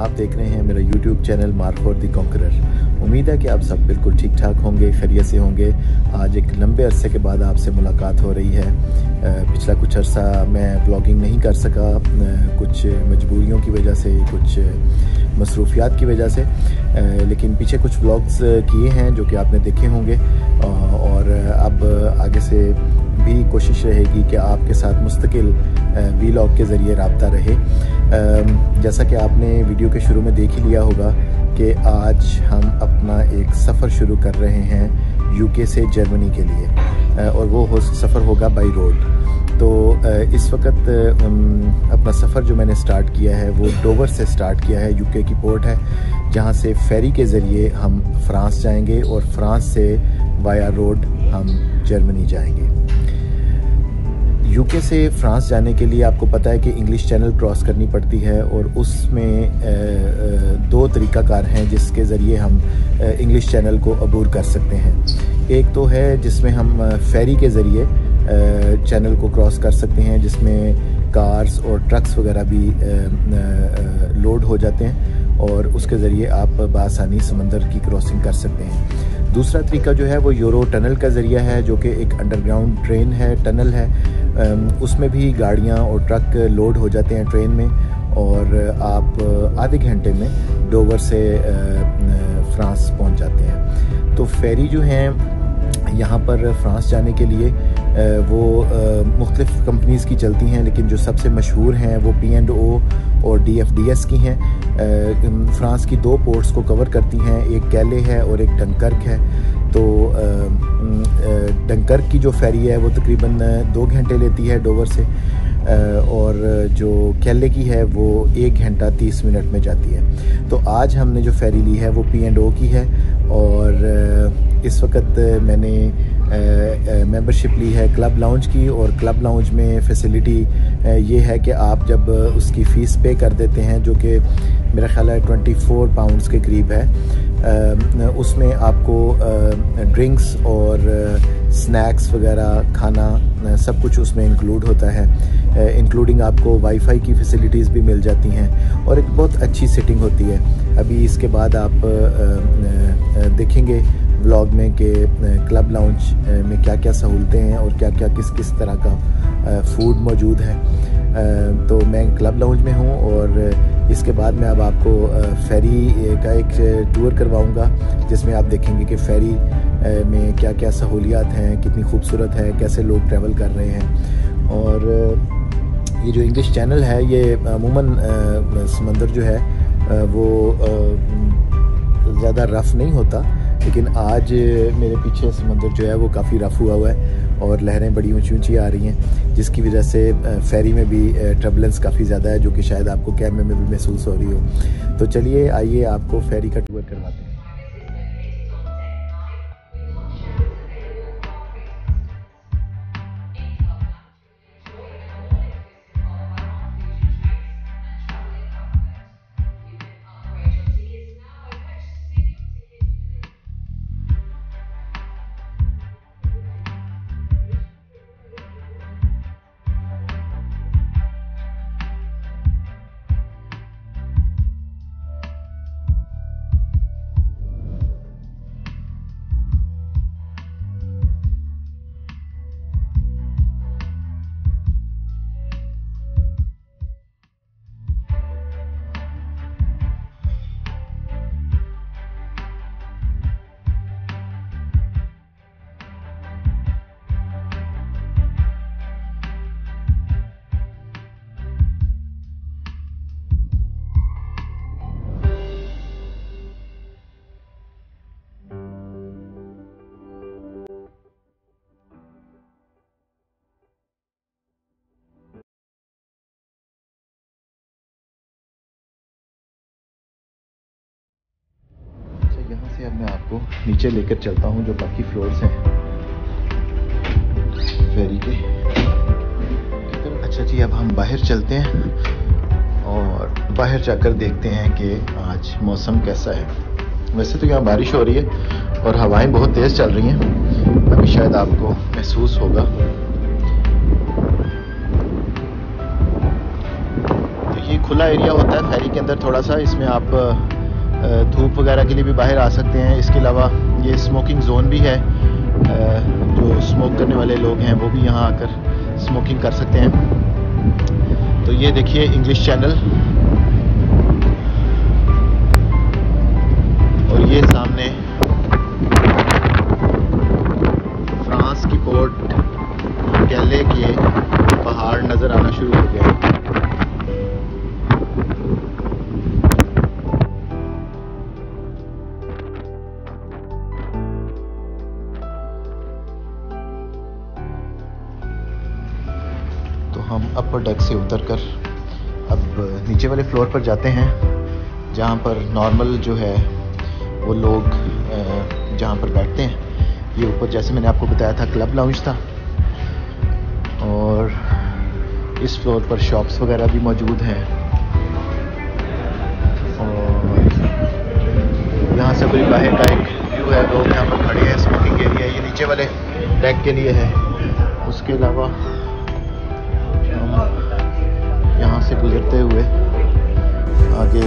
आप देख रहे हैं मेरा YouTube चैनल मार्फोर द कॉन्करर। उम्मीद है कि आप सब बिल्कुल ठीक ठाक होंगे, खैरियत से होंगे। आज एक लंबे अरसे के बाद आपसे मुलाकात हो रही है। पिछला कुछ अरसा मैं ब्लॉगिंग नहीं कर सका, कुछ मजबूरियों की वजह से, कुछ मसरूफियात की वजह से, लेकिन पीछे कुछ व्लॉग्स किए हैं जो कि आपने देखे होंगे। और अब आगे से भी कोशिश रहेगी कि आपके साथ मुस्तकिल वीलॉग के ज़रिए रब्ता रहे। जैसा कि आपने वीडियो के शुरू में देख ही लिया होगा कि आज हम अपना एक सफ़र शुरू कर रहे हैं यूके से जर्मनी के लिए, और वो सफ़र होगा बाई रोड। तो इस वक्त अपना सफ़र जो मैंने स्टार्ट किया है वो डोवर से स्टार्ट किया है। यूके की पोर्ट है जहाँ से फेरी के ज़रिए हम फ्रांस जाएंगे और फ्रांस से वाया रोड हम जर्मनी जाएंगे। यूके से फ्रांस जाने के लिए आपको पता है कि इंग्लिश चैनल क्रॉस करनी पड़ती है, और उसमें दो तरीक़ाकार हैं जिसके ज़रिए हम इंग्लिश चैनल को अबूर कर सकते हैं। एक तो है जिसमें हम फेरी के ज़रिए चैनल को क्रॉस कर सकते हैं, जिसमें कार्स और ट्रक्स वगैरह भी लोड हो जाते हैं और उसके ज़रिए आप बआसानी समंदर की क्रॉसिंग कर सकते हैं। दूसरा तरीका जो है वो यूरो टनल का ज़रिया है, जो कि एक अंडरग्राउंड ट्रेन है, टनल है। उसमें भी गाड़ियाँ और ट्रक लोड हो जाते हैं ट्रेन में, और आप आधे घंटे में डोवर से फ्रांस पहुंच जाते हैं। तो फेरी जो हैं यहाँ पर फ्रांस जाने के लिए वो मुख्तलिफ़ कंपनीज़ की चलती हैं, लेकिन जो सबसे मशहूर हैं वो P&O और DFDS की हैं। फ्रांस की दो पोर्ट्स को कवर करती हैं, एक कैले है और एक डंकर्क है। तो डंकर्क की जो फेरी है वो तकरीबन 2 घंटे लेती है डोवर से, और जो कैले की है वो 1 घंटा 30 मिनट में जाती है। तो आज हमने जो फेरी ली है वो P&O की है, और इस वक्त मैंने मेंबरशिप ली है क्लब लाउंज की। और क्लब लाउंज में फ़ैसिलिटी ये है कि आप जब उसकी फ़ीस पे कर देते हैं, जो कि मेरा ख्याल है 24 पाउंड्स के करीब है, उसमें आपको ड्रिंक्स और स्नैक्स वगैरह, खाना, सब कुछ उसमें इंक्लूड होता है। इंक्लूडिंग आपको वाईफाई की फ़ैसिलिटीज़ भी मिल जाती हैं, और एक बहुत अच्छी सिटिंग होती है। अभी इसके बाद आप देखेंगे व्लॉग में कि क्लब लाउंज में क्या क्या सहूलतें हैं और क्या क्या किस किस तरह का फूड मौजूद है। तो मैं क्लब लाउंज में हूँ, और इसके बाद मैं अब आपको फेरी का एक टूर करवाऊँगा, जिसमें आप देखेंगे कि फेरी में क्या क्या सहूलियात हैं, कितनी खूबसूरत है, कैसे लोग ट्रैवल कर रहे हैं। और ये जो इंग्लिश चैनल है ये अमूमन समंदर जो है वो ज़्यादा रफ़ नहीं होता, लेकिन आज मेरे पीछे समंदर जो है वो काफ़ी रफ़ हुआ है और लहरें बड़ी ऊंची ऊंची आ रही हैं, जिसकी वजह से फेरी में भी टर्बुलेंस काफ़ी ज़्यादा है, जो कि शायद आपको कैमरे में भी महसूस हो रही हो। तो चलिए आइए आपको फेरी का टूर करवाते हैं। यहाँ से अब मैं आपको नीचे लेकर चलता हूँ, जो बाकी फ्लोर्स हैं फेरी के। अच्छा जी, अब हम बाहर चलते हैं और बाहर जाकर देखते हैं कि आज मौसम कैसा है। वैसे तो यहाँ बारिश हो रही है और हवाएं बहुत तेज़ चल रही हैं, अभी शायद आपको महसूस होगा। तो ये खुला एरिया होता है फेरी के अंदर थोड़ा सा, इसमें आप धूप वगैरह के लिए भी बाहर आ सकते हैं। इसके अलावा ये स्मोकिंग जोन भी है, जो स्मोक करने वाले लोग हैं वो भी यहाँ आकर स्मोकिंग कर सकते हैं। तो ये देखिए इंग्लिश चैनल, और ये सामने फ्रांस की पोर्ट कैले के पहाड़ नज़र आना शुरू हो गए हैं। तो हम अपर डेक से उतरकर अब नीचे वाले फ्लोर पर जाते हैं, जहाँ पर नॉर्मल जो है वो लोग जहाँ पर बैठते हैं। ये ऊपर जैसे मैंने आपको बताया था क्लब लाउंज था, और इस फ्लोर पर शॉप्स वगैरह भी मौजूद हैं। और यहाँ से पूरी बाहर का एक व्यू है, लोग यहाँ पर खड़े हैं, स्मोकिंग एरिया ये नीचे वाले डेक के लिए है। उसके अलावा यहाँ से गुजरते हुए आगे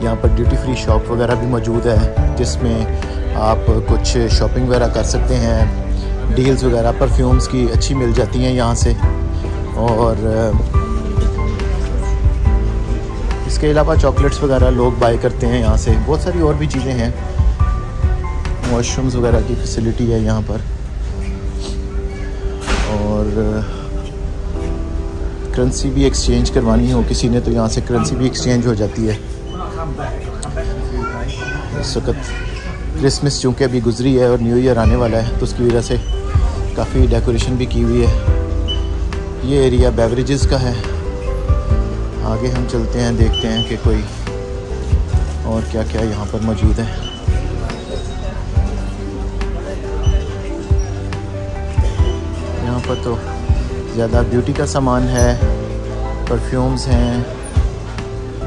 यहाँ पर ड्यूटी फ्री शॉप वगैरह भी मौजूद है, जिसमें आप कुछ शॉपिंग वगैरह कर सकते हैं। डील्स वगैरह परफ्यूम्स की अच्छी मिल जाती हैं यहाँ से। और इसके अलावा चॉकलेट्स वगैरह लोग बाय करते हैं यहाँ से। बहुत सारी और भी चीज़ें हैं, वॉशरूम्स वगैरह की फैसिलिटी है यहाँ पर। और करेंसी भी एक्सचेंज करवानी हो किसी ने तो यहाँ से करेंसी भी एक्सचेंज हो जाती है। इस वक्त क्रिसमस चूँकि अभी गुजरी है और न्यू ईयर आने वाला है, तो उसकी वजह से काफ़ी डेकोरेशन भी की हुई है। ये एरिया बेवरेजेस का है। आगे हम चलते हैं, देखते हैं कि कोई और क्या क्या यहाँ पर मौजूद है। यहाँ पर तो ज़्यादा ब्यूटी का सामान है, परफ्यूम्स हैं,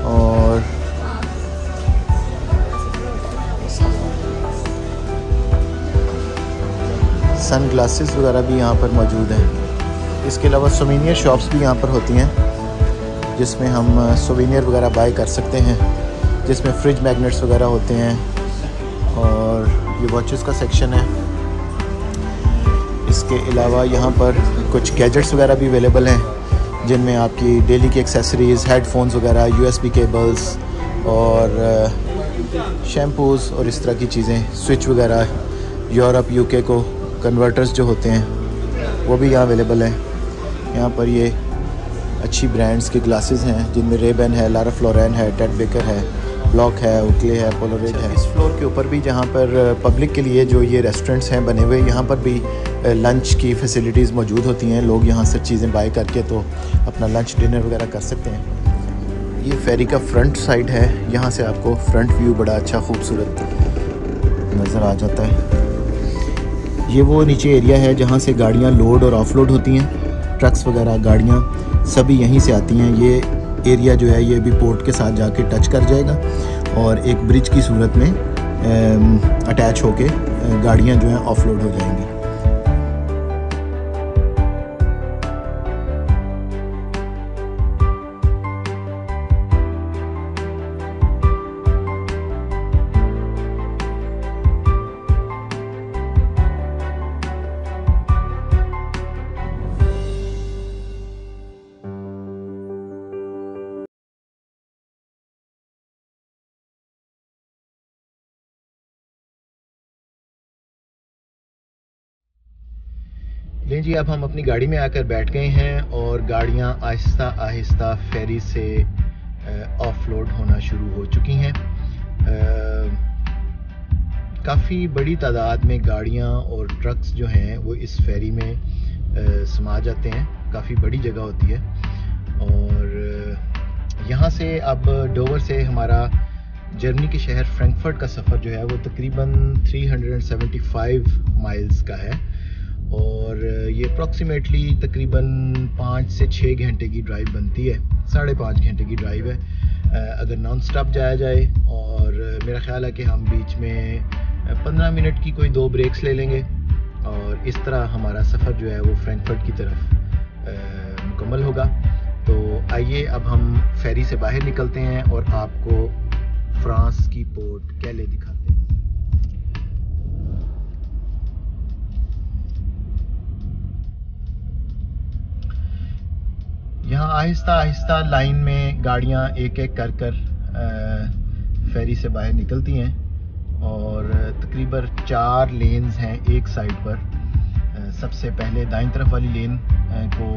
और सन ग्लासेस वगैरह भी यहाँ पर मौजूद हैं। इसके अलावा सोवेनियर शॉप्स भी यहाँ पर होती हैं, जिसमें हम सोवेनियर वगैरह बाय कर सकते हैं, जिसमें फ्रिज मैग्नेट्स वगैरह होते हैं। और ये वॉचेस का सेक्शन है। इसके अलावा यहाँ पर कुछ गैजेट्स वगैरह भी अवेलेबल हैं, जिनमें आपकी डेली की एक्सेसरीज़, हेडफोन्स वगैरह, यूएसबी केबल्स और शैम्पूज़ और इस तरह की चीज़ें, स्विच वगैरह, यूरोप यूके को कन्वर्टर्स जो होते हैं वो भी यहाँ अवेलेबल हैं। यहाँ पर ये अच्छी ब्रांड्स के ग्लासेस हैं, जिनमें रेबन है, लारा फ्लोरेन है, टेड बेकर है, ब्लॉक है, ओकले है, पोलोरेड है। इस फ्लोर के ऊपर भी जहाँ पर पब्लिक के लिए जो ये रेस्टोरेंट्स हैं बने हुए, यहाँ पर भी लंच की फैसिलिटीज़ मौजूद होती हैं। लोग यहाँ से चीज़ें बाय करके तो अपना लंच डिनर वगैरह कर सकते हैं। ये फेरी का फ्रंट साइड है, यहाँ से आपको फ्रंट व्यू बड़ा अच्छा खूबसूरत नज़र आ जाता है। ये वो नीचे एरिया है जहाँ से गाड़ियाँ लोड और ऑफलोड होती हैं। ट्रक्स वगैरह गाड़ियाँ सभी यहीं से आती हैं। ये एरिया जो है ये भी पोर्ट के साथ जाके टच कर जाएगा और एक ब्रिज की सूरत में अटैच होके गाड़ियाँ जो हैं ऑफलोड हो जाएंगी। लें जी, अब हम अपनी गाड़ी में आकर बैठ गए हैं और गाड़ियां आहिस्ता आहिस्ता फेरी से ऑफलोड होना शुरू हो चुकी हैं। काफ़ी बड़ी तादाद में गाड़ियां और ट्रक्स जो हैं वो इस फेरी में समा जाते हैं। काफ़ी बड़ी जगह होती है। और यहाँ से अब डोवर से हमारा जर्मनी के शहर फ्रैंकफर्ट का सफ़र जो है वो तकरीबन 375 माइल्स का है। और ये अप्रॉक्सीमेटली तकरीबन 5 से 6 घंटे की ड्राइव बनती है। 5.5 घंटे की ड्राइव है अगर नॉन स्टॉप जाया जाए। और मेरा ख्याल है कि हम बीच में 15 मिनट की कोई 2 ब्रेक्स ले लेंगे और इस तरह हमारा सफ़र जो है वो फ्रैंकफर्ट की तरफ मुकम्मल होगा। तो आइए अब हम फेरी से बाहर निकलते हैं और आपको फ्रांस की पोर्ट कैले दिखाते हैं। यहाँ आहिस्ता आहिस्ता लाइन में गाड़ियाँ एक एक कर फेरी से बाहर निकलती हैं और तकरीबन 4 लेन्स हैं एक साइड पर। सबसे पहले दाईं तरफ वाली लेन को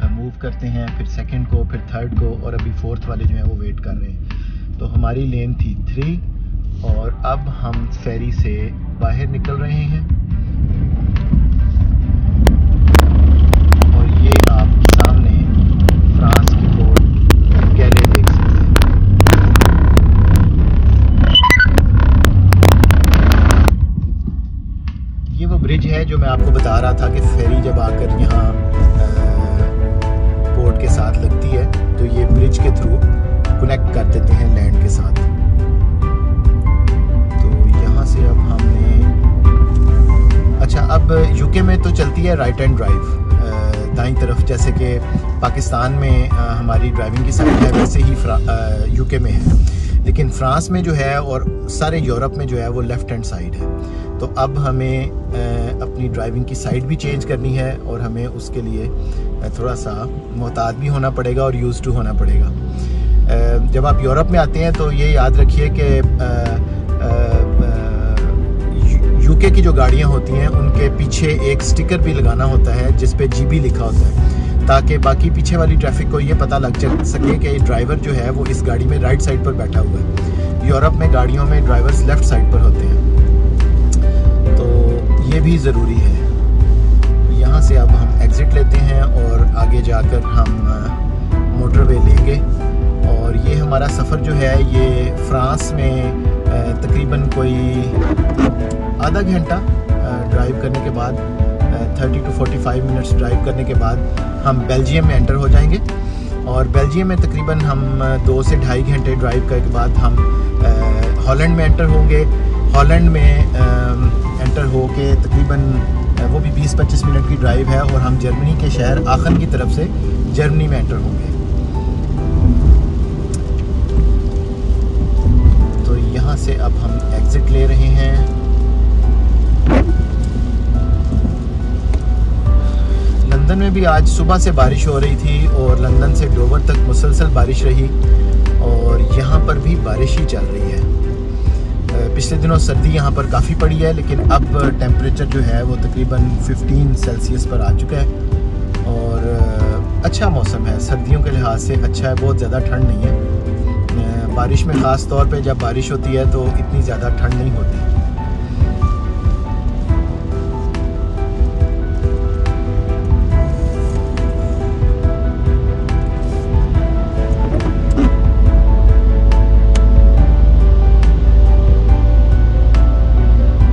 मूव करते हैं, फिर सेकंड को, फिर थर्ड को, और अभी फोर्थ वाले जो हैं वो वेट कर रहे हैं। तो हमारी लेन थी 3 और अब हम फेरी से बाहर निकल रहे हैं और ये आप सामने फ्रांस की पोर्ट कैले देख सकते हैं। ये वो ब्रिज है जो मैं आपको बता रहा था कि फेरी जब आकर यहाँ पोर्ट के साथ लगती है तो ये ब्रिज के थ्रू कनेक्ट कर देते हैं लैंड के साथ। तो यहाँ से अब हमने अब यूके में तो चलती है राइट हैंड ड्राइव दाईं तरफ, जैसे कि पाकिस्तान में हमारी ड्राइविंग की साइड है वैसे ही यूके में है, लेकिन फ्रांस में जो है और सारे यूरोप में जो है वो लेफ़्ट हैंड साइड है। तो अब हमें अपनी ड्राइविंग की साइड भी चेंज करनी है और हमें उसके लिए थोड़ा सा मोहतात भी होना पड़ेगा और यूज़ टू होना पड़ेगा। जब आप यूरोप में आते हैं तो ये याद रखिए कि यूके की जो गाड़ियाँ होती हैं उनके पीछे एक स्टिकर भी लगाना होता है जिस पे जीबी लिखा होता है, ताकि बाकी पीछे वाली ट्रैफिक को ये पता लग सके कि ड्राइवर जो है वो इस गाड़ी में राइट साइड पर बैठा हुआ है। यूरोप में गाड़ियों में ड्राइवर्स लेफ़्ट साइड पर होते हैं, तो ये भी ज़रूरी है। यहाँ से अब हम एग्ज़िट लेते हैं और आगे जाकर हम मोटरवे लेंगे और ये हमारा सफ़र जो है ये फ्रांस में तकरीबन कोई आधा घंटा ड्राइव करने के बाद 30 to 45 मिनट्स ड्राइव करने के बाद हम बेल्जियम में एंटर हो जाएंगे और बेल्जियम में तकरीबन हम 2 से ढाई घंटे ड्राइव करने के बाद हम हॉलैंड में एंटर होंगे। हॉलैंड में एंटर होके तकरीबन वो भी 20-25 मिनट की ड्राइव है और हम जर्मनी के शहर आखन की तरफ से जर्मनी में एंटर होंगे। तो यहाँ से अब हम एग्ज़िट ले रहे हैं। लंदन में भी आज सुबह से बारिश हो रही थी और लंदन से डोवर तक मुसलसल बारिश रही और यहाँ पर भी बारिश ही चल रही है। पिछले दिनों सर्दी यहाँ पर काफ़ी पड़ी है, लेकिन अब टेम्परेचर जो है वो तकरीबन 15 सेल्सियस पर आ चुका है और अच्छा मौसम है, सर्दियों के लिहाज से अच्छा है, बहुत ज़्यादा ठंड नहीं है। बारिश में ख़ास तौर पे जब बारिश होती है तो इतनी ज़्यादा ठंड नहीं होती।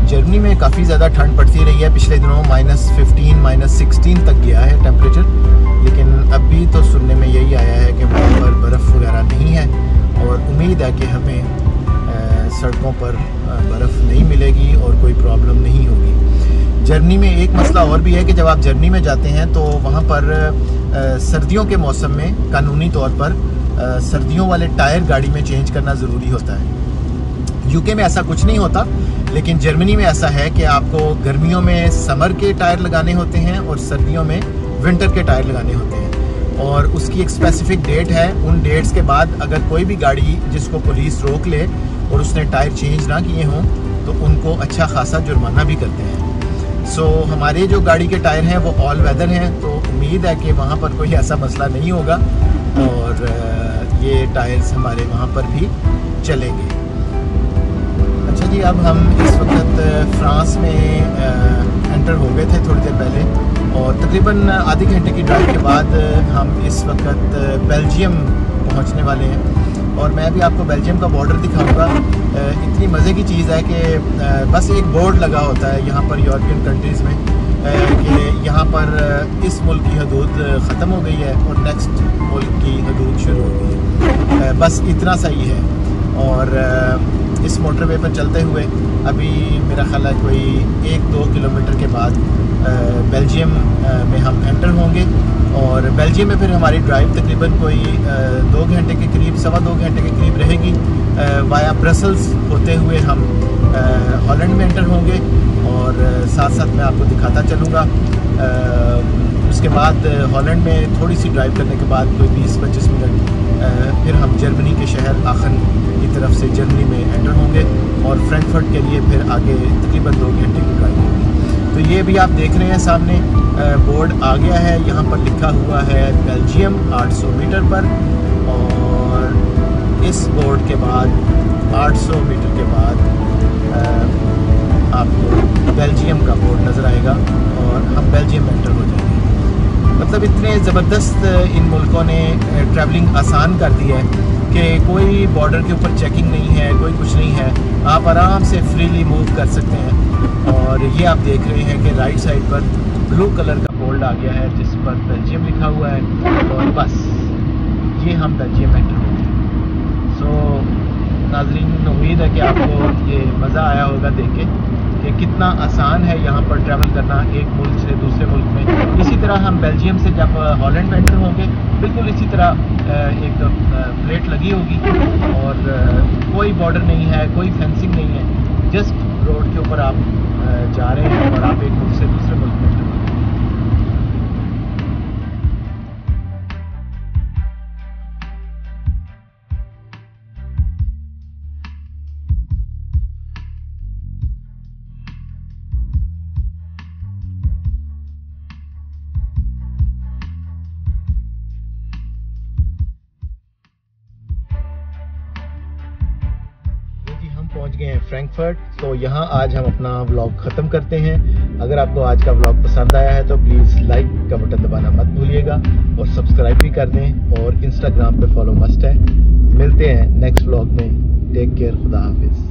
जर्मनी में काफ़ी ज़्यादा ठंड पड़ती रही है पिछले दिनों, -15 -16 तक गया है टेम्परेचर, लेकिन अभी तो सुनने में यही आया है कि वहाँ पर बर्फ़ वगैरह नहीं है और उम्मीद है कि हमें सड़कों पर बर्फ़ नहीं मिलेगी और कोई प्रॉब्लम नहीं होगी। जर्मनी में एक मसला और भी है कि जब आप जर्मनी में जाते हैं तो वहाँ पर सर्दियों के मौसम में कानूनी तौर पर सर्दियों वाले टायर गाड़ी में चेंज करना ज़रूरी होता है। यूके में ऐसा कुछ नहीं होता, लेकिन जर्मनी में ऐसा है कि आपको गर्मियों में समर के टायर लगाने होते हैं और सर्दियों में विंटर के टायर लगाने होते हैं और उसकी एक स्पेसिफिक डेट है। उन डेट्स के बाद अगर कोई भी गाड़ी जिसको पुलिस रोक ले और उसने टायर चेंज ना किए हों तो उनको अच्छा खासा जुर्माना भी करते हैं। सो हमारे जो गाड़ी के टायर हैं वो ऑल वेदर हैं, तो उम्मीद है कि वहाँ पर कोई ऐसा मसला नहीं होगा और ये टायर्स हमारे वहाँ पर भी चलेंगे। अच्छा जी, अब हम इस वक्त फ्रांस में एंटर हो गए थे थोड़ी देर पहले और तकरीबन आधे घंटे की ड्राइव के बाद हम इस वक्त बेल्जियम पहुंचने वाले हैं और मैं भी आपको बेल्जियम का बॉर्डर दिखाऊंगा। इतनी मज़े की चीज़ है कि बस एक बोर्ड लगा होता है यहाँ पर यूरोपियन कंट्रीज़ में कि यहाँ पर इस मुल्क की हदूद ख़त्म हो गई है और नेक्स्ट मुल्क की हदूद शुरू हो गई है, बस इतना सा ही है। और इस मोटरवे पर चलते हुए अभी मेरा ख्याल है कोई 1-2 किलोमीटर के बाद बेल्जियम में हम एंटर होंगे और बेल्जियम में फिर हमारी ड्राइव तकरीबन कोई 2 घंटे के करीब, 2.25 घंटे के करीब रहेगी। वाया ब्रसल्स होते हुए हम हॉलैंड में एंटर होंगे और साथ साथ मैं आपको दिखाता चलूँगा। उसके बाद हॉलैंड में थोड़ी सी ड्राइव करने के बाद कोई 20-25 मिनट फिर हम जर्मनी के शहर आखन की तरफ से जर्मनी में एंटर होंगे और फ्रैंकफर्ट के लिए फिर आगे तकरीबन 2 घंटे की ड्राइव होगी। तो ये भी आप देख रहे हैं सामने बोर्ड आ गया है, यहाँ पर लिखा हुआ है बेल्जियम 800 मीटर पर, और इस बोर्ड के बाद 800 मीटर के बाद आपको बेल्जियम का बोर्ड नज़र आएगा और हम बेल्जियम में एंटर हो जाएंगे। मतलब इतने ज़बरदस्त इन मुल्कों ने ट्रैवलिंग आसान कर दी है कि कोई बॉर्डर के ऊपर चेकिंग नहीं है, कोई कुछ नहीं है, आप आराम से फ्रीली मूव कर सकते हैं। और ये आप देख रहे हैं कि राइट साइड पर ब्लू कलर का बोर्ड आ गया है जिस पर बेल्जियम लिखा हुआ है और बस ये हम बेल्जियम एंटर हो गए। सो नाज़रीन, उम्मीद है कि आपको ये मज़ा आया होगा देख के कि कितना आसान है यहाँ पर ट्रैवल करना एक मुल्क से दूसरे मुल्क में। इसी तरह हम बेल्जियम से जब हॉलैंड में एंटर होंगे बिल्कुल इसी तरह एक प्लेट लगी होगी और कोई बॉर्डर नहीं है, कोई फेंसिंग नहीं है, जस्ट रोड के ऊपर आप जा रहे हैं और आप एक मुल्क से दूसरे मुल्क में एंटर हो रहे हैं। पहुंच गए हैं फ्रैंकफर्ट। तो यहाँ आज हम अपना व्लॉग ख़त्म करते हैं। अगर आपको आज का व्लॉग पसंद आया है तो प्लीज़ लाइक का बटन दबाना मत भूलिएगा और सब्सक्राइब भी कर दें और इंस्टाग्राम पे फॉलो मस्ट है। मिलते हैं नेक्स्ट व्लॉग में। टेक केयर, खुदा हाफिज़।